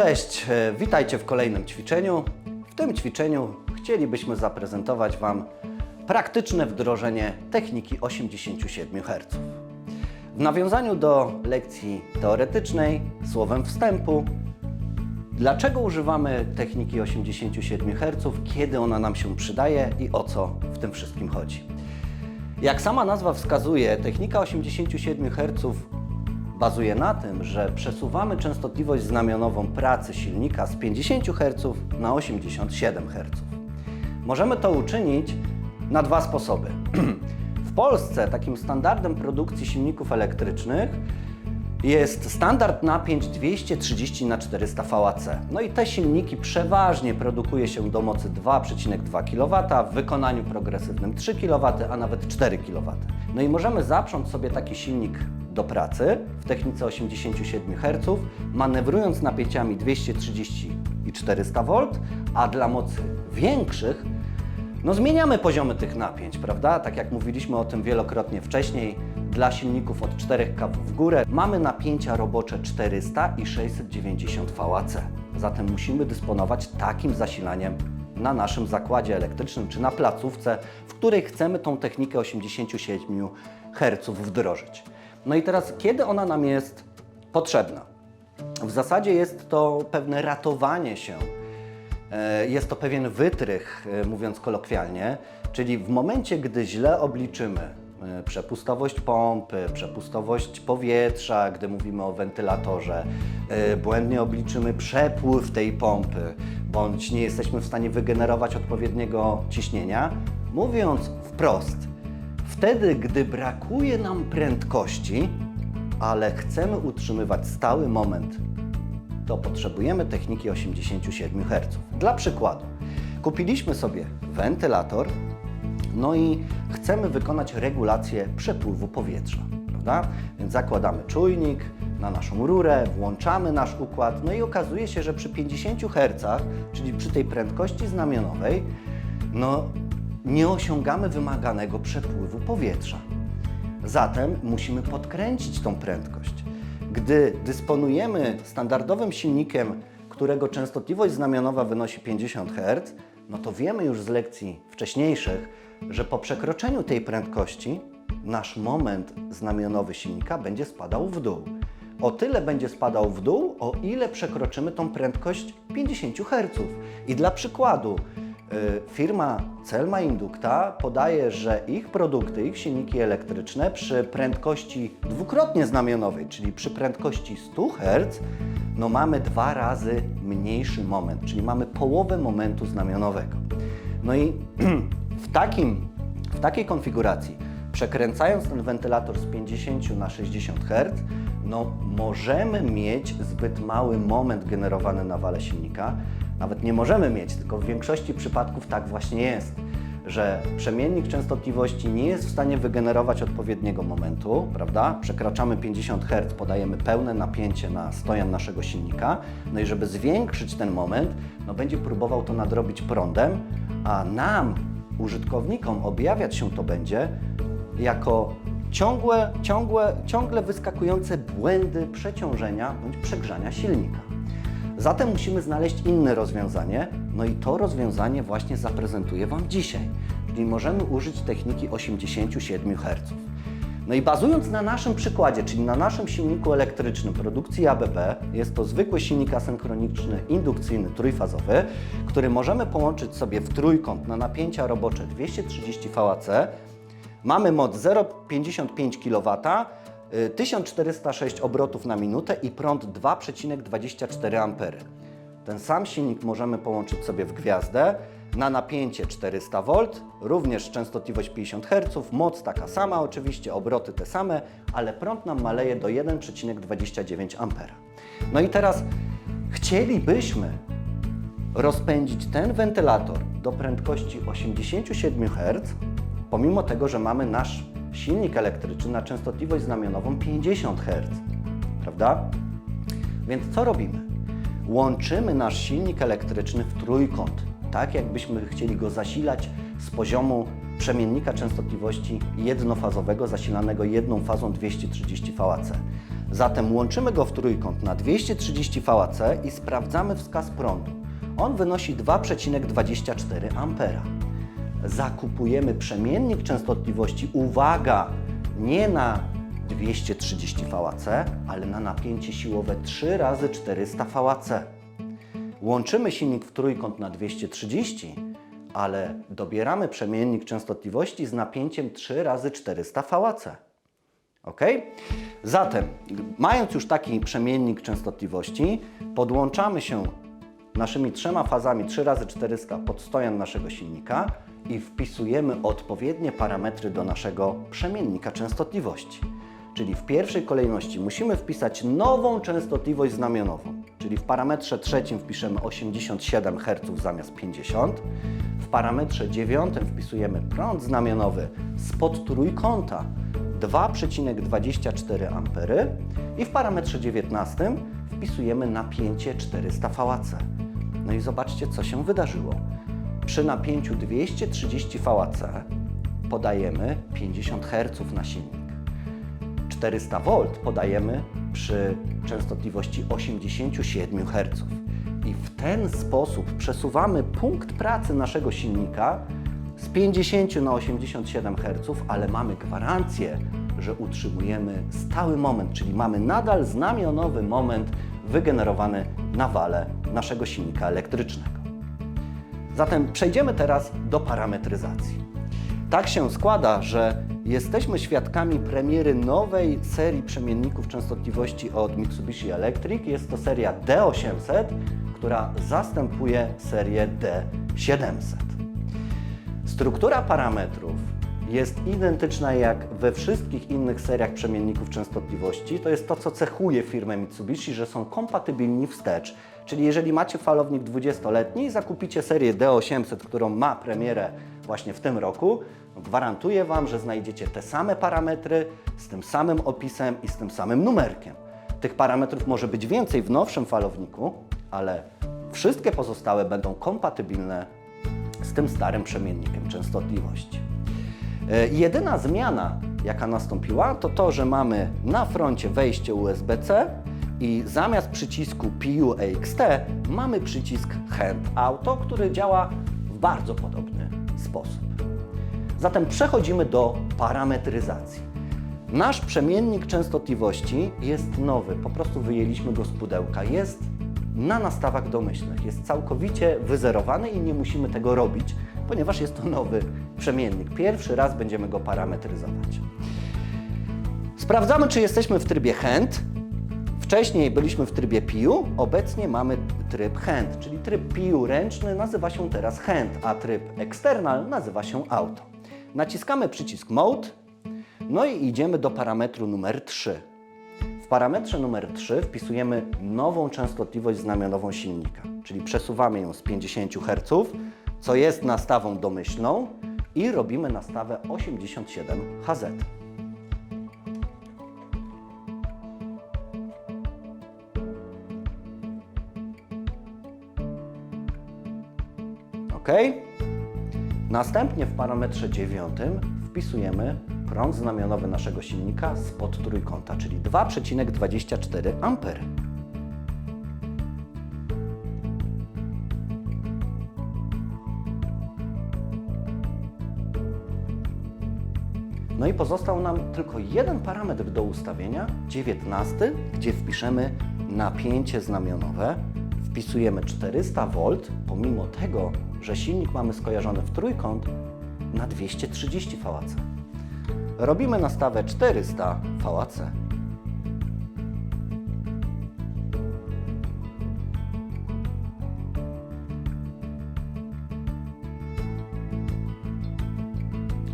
Cześć, witajcie w kolejnym ćwiczeniu. W tym ćwiczeniu chcielibyśmy zaprezentować Wam praktyczne wdrożenie techniki 87 Hz. W nawiązaniu do lekcji teoretycznej, słowem wstępu, dlaczego używamy techniki 87 Hz, kiedy ona nam się przydaje i o co w tym wszystkim chodzi. Jak sama nazwa wskazuje, technika 87 Hz bazuje na tym, że przesuwamy częstotliwość znamionową pracy silnika z 50 Hz na 87 Hz. Możemy to uczynić na dwa sposoby. W Polsce takim standardem produkcji silników elektrycznych jest standard napięć 230 na 400 VAC. No i te silniki przeważnie produkuje się do mocy 2,2 kW, w wykonaniu progresywnym 3 kW, a nawet 4 kW. No i możemy zaprząc sobie taki silnik do pracy w technice 87 Hz, manewrując napięciami 230 i 400 V, a dla mocy większych zmieniamy poziomy tych napięć, prawda? Tak jak mówiliśmy o tym wielokrotnie wcześniej, dla silników od 4 kW w górę mamy napięcia robocze 400 i 690 VAC. Zatem musimy dysponować takim zasilaniem na naszym zakładzie elektrycznym czy na placówce, w której chcemy tą technikę 87 Hz wdrożyć. No i teraz, kiedy ona nam jest potrzebna? W zasadzie jest to pewne ratowanie się. Jest to pewien wytrych, mówiąc kolokwialnie, czyli w momencie, gdy źle obliczymy przepustowość pompy, przepustowość powietrza, gdy mówimy o wentylatorze, błędnie obliczymy przepływ tej pompy, bądź nie jesteśmy w stanie wygenerować odpowiedniego ciśnienia, mówiąc wprost, wtedy, gdy brakuje nam prędkości, ale chcemy utrzymywać stały moment, to potrzebujemy techniki 87 Hz. Dla przykładu, kupiliśmy sobie wentylator, no i chcemy wykonać regulację przepływu powietrza, prawda? Więc zakładamy czujnik na naszą rurę, włączamy nasz układ, no i okazuje się, że przy 50 Hz, czyli przy tej prędkości znamionowej, nie osiągamy wymaganego przepływu powietrza. Zatem musimy podkręcić tą prędkość. Gdy dysponujemy standardowym silnikiem, którego częstotliwość znamionowa wynosi 50 Hz, no to wiemy już z lekcji wcześniejszych, że po przekroczeniu tej prędkości nasz moment znamionowy silnika będzie spadał w dół. O tyle będzie spadał w dół, o ile przekroczymy tą prędkość 50 Hz. I dla przykładu, firma Celma Inducta podaje, że ich produkty, ich silniki elektryczne przy prędkości dwukrotnie znamionowej, czyli przy prędkości 100 Hz, mamy 2 razy mniejszy moment, czyli mamy połowę momentu znamionowego. No i w takiej konfiguracji, przekręcając ten wentylator z 50 na 60 Hz, możemy mieć zbyt mały moment generowany na wale silnika. Nawet nie możemy mieć, tylko w większości przypadków tak właśnie jest, że przemiennik częstotliwości nie jest w stanie wygenerować odpowiedniego momentu, prawda? Przekraczamy 50 Hz, podajemy pełne napięcie na stojan naszego silnika, no i żeby zwiększyć ten moment, będzie próbował to nadrobić prądem, a nam, użytkownikom, objawiać się to będzie jako ciągle wyskakujące błędy przeciążenia bądź przegrzania silnika. Zatem musimy znaleźć inne rozwiązanie, no i to rozwiązanie właśnie zaprezentuję Wam dzisiaj, czyli możemy użyć techniki 87 Hz. No i bazując na naszym przykładzie, czyli na naszym silniku elektrycznym produkcji ABB, jest to zwykły silnik asynchroniczny, indukcyjny, trójfazowy, który możemy połączyć sobie w trójkąt na napięcia robocze 230 VAC, mamy moc 0,55 kW, 1406 obrotów na minutę i prąd 2,24 A. Ten sam silnik możemy połączyć sobie w gwiazdę na napięcie 400 V, również częstotliwość 50 Hz, moc taka sama oczywiście, obroty te same, ale prąd nam maleje do 1,29 A. No i teraz chcielibyśmy rozpędzić ten wentylator do prędkości 87 Hz, pomimo tego, że mamy nasz silnik elektryczny na częstotliwość znamionową 50 Hz, prawda? Więc co robimy? Łączymy nasz silnik elektryczny w trójkąt, tak jakbyśmy chcieli go zasilać z poziomu przemiennika częstotliwości jednofazowego zasilanego jedną fazą 230 VAC. Zatem łączymy go w trójkąt na 230 VAC i sprawdzamy wskaz prądu. On wynosi 2,24 A. Zakupujemy przemiennik częstotliwości, uwaga, nie na 230 VAC, ale na napięcie siłowe 3 razy 400 VAC. Łączymy silnik w trójkąt na 230, ale dobieramy przemiennik częstotliwości z napięciem 3 razy 400 VAC. OK? Zatem, mając już taki przemiennik częstotliwości, podłączamy się naszymi 3 fazami 3 razy 400 pod stojan naszego silnika i wpisujemy odpowiednie parametry do naszego przemiennika częstotliwości. Czyli w pierwszej kolejności musimy wpisać nową częstotliwość znamionową, czyli w parametrze trzecim wpiszemy 87 Hz zamiast 50, w parametrze dziewiątym wpisujemy prąd znamionowy spod trójkąta 2,24 A i w parametrze 19 wpisujemy napięcie 400 VAC. No i zobaczcie, co się wydarzyło. Przy napięciu 230 VAC podajemy 50 Hz na silnik. 400 V podajemy przy częstotliwości 87 Hz. I w ten sposób przesuwamy punkt pracy naszego silnika z 50 na 87 Hz, ale mamy gwarancję, że utrzymujemy stały moment, czyli mamy nadal znamionowy moment wygenerowany na wale naszego silnika elektrycznego. Zatem przejdziemy teraz do parametryzacji. Tak się składa, że jesteśmy świadkami premiery nowej serii przemienników częstotliwości od Mitsubishi Electric. Jest to seria D800, która zastępuje serię D700. Struktura parametrów jest identyczna jak we wszystkich innych seriach przemienników częstotliwości. To jest to, co cechuje firmę Mitsubishi, że są kompatybilni wstecz. Czyli jeżeli macie falownik 20-letni i zakupicie serię D800, którą ma premierę właśnie w tym roku, gwarantuję Wam, że znajdziecie te same parametry z tym samym opisem i z tym samym numerkiem. Tych parametrów może być więcej w nowszym falowniku, ale wszystkie pozostałe będą kompatybilne z tym starym przemiennikiem częstotliwości. Jedyna zmiana, jaka nastąpiła, to to, że mamy na froncie wejście USB-C i zamiast przycisku PU EXT mamy przycisk Hand Auto, który działa w bardzo podobny sposób. Zatem przechodzimy do parametryzacji. Nasz przemiennik częstotliwości jest nowy, po prostu wyjęliśmy go z pudełka. Jest na nastawach domyślnych, jest całkowicie wyzerowany i nie musimy tego robić, ponieważ jest to nowy przemiennik. Pierwszy raz będziemy go parametryzować. Sprawdzamy, czy jesteśmy w trybie Hand. Wcześniej byliśmy w trybie PIU, obecnie mamy tryb Hand, czyli tryb PIU ręczny nazywa się teraz Hand, a tryb External nazywa się Auto. Naciskamy przycisk Mode, no i idziemy do parametru numer 3. W parametrze numer 3 wpisujemy nową częstotliwość znamionową silnika, czyli przesuwamy ją z 50 Hz, co jest nastawą domyślną i robimy nastawę 87 Hz. OK. Następnie w parametrze 9 wpisujemy prąd znamionowy naszego silnika spod trójkąta, czyli 2,24 A. No i pozostał nam tylko jeden parametr do ustawienia, 19, gdzie wpiszemy napięcie znamionowe. Wpisujemy 400 V, pomimo tego, że silnik mamy skojarzony w trójkąt na 230 VAC. Robimy nastawę 400 VAC.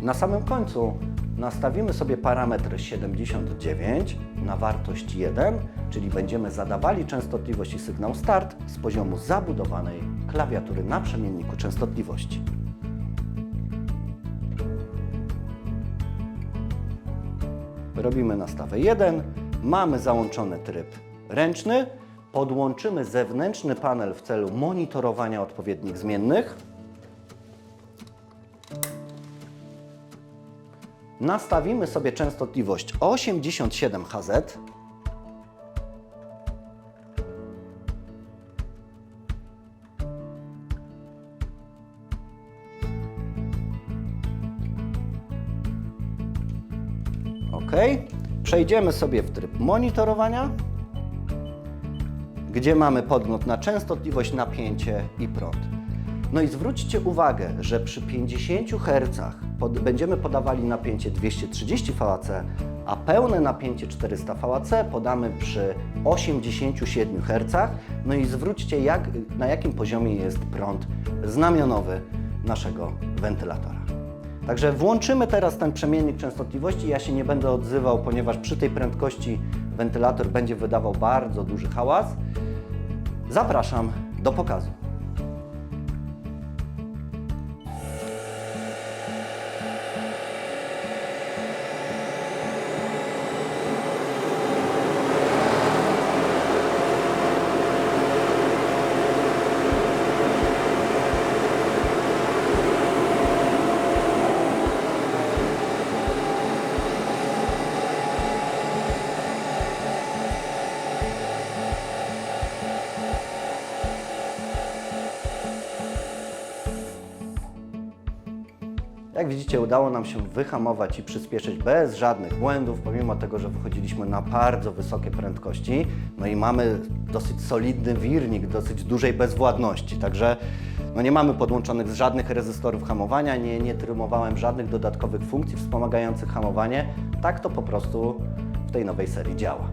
Na samym końcu nastawimy sobie parametr 79 na wartość 1, czyli będziemy zadawali częstotliwość i sygnał start z poziomu zabudowanej klawiatury na przemienniku częstotliwości. Robimy nastawę 1, mamy załączony tryb ręczny, podłączymy zewnętrzny panel w celu monitorowania odpowiednich zmiennych. nastawimy sobie częstotliwość 87 Hz. OK. Przejdziemy sobie w tryb monitorowania, gdzie mamy podgląd na częstotliwość, napięcie i prąd. No i zwróćcie uwagę, że przy 50 Hz będziemy podawali napięcie 230 VAC, a pełne napięcie 400 VAC podamy przy 87 Hz. No i zwróćcie, na jakim poziomie jest prąd znamionowy naszego wentylatora. Także włączymy teraz ten przemiennik częstotliwości. Ja się nie będę odzywał, ponieważ przy tej prędkości wentylator będzie wydawał bardzo duży hałas. Zapraszam do pokazu. Jak widzicie, udało nam się wyhamować i przyspieszyć bez żadnych błędów, pomimo tego, że wychodziliśmy na bardzo wysokie prędkości. No i mamy dosyć solidny wirnik, dosyć dużej bezwładności. Także nie mamy podłączonych żadnych rezystorów hamowania, nie trymowałem żadnych dodatkowych funkcji wspomagających hamowanie. Tak to po prostu w tej nowej serii działa.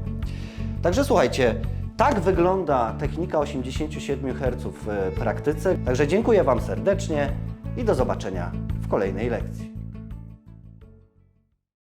Także słuchajcie, tak wygląda technika 87 Hz w praktyce. Także dziękuję Wam serdecznie i do zobaczenia w kolejnej lekcji.